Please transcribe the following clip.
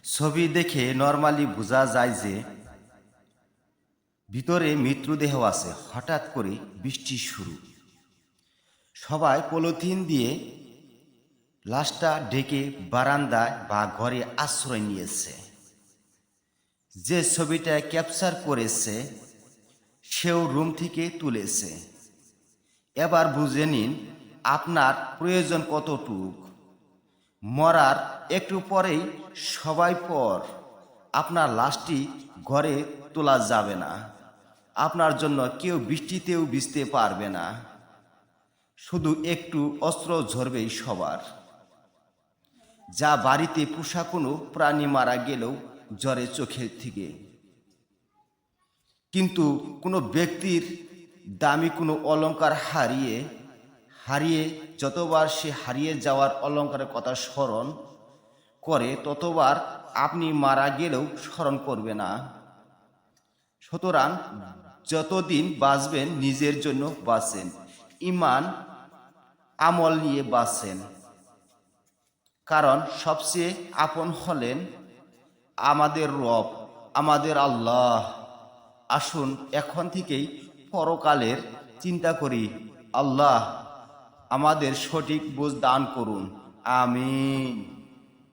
ছবি দেখে নরমালি বোঝা যায় যে ভিতরে মৃত্যুদেহ আছে। হঠাৎ করে বৃষ্টি শুরু, সবাই পলিথিন দিয়ে লাশটা ঢেকে বারান্দায় বা ঘরে আশ্রয় নিয়েছে। যে ছবিটা ক্যাপচার করেছে সেও রুম থেকে তুলেছে। এবার বুঝে নিন আপনার প্রয়োজন কতটুক। মরার একটু পরেই সবাই পর আপনার লাশটি ঘরে তোলা যাবে না। আপনার জন্য কেউ বৃষ্টিতেও ভিজতে পারবে না, শুধু একটু অস্ত্র ঝরবেই সবার। যা বাড়িতে পোষা কোনো প্রাণী মারা গেলেও জ্বরে চোখের থেকে, কিন্তু কোনো ব্যক্তির দামি কোনো অলংকার হারিয়ে হারিয়ে যতবার সে হারিয়ে যাওয়ার অলংকারের কথা স্মরণ করে ততবার আপনি মারা গেলেও স্মরণ করবে না। সুতরাং যতদিন বাঁচবেন নিজের জন্য বাঁচেন, ঈমান আমল নিয়ে বাঁচেন। কারণ সবচেয়ে আপন হলেন আমাদের রব, আমাদের আল্লাহ। আসুন এখন থেকেই পরকালের চিন্তা করি। আল্লাহ আমাদের সঠিক বুঝ দান করুন। আমিন।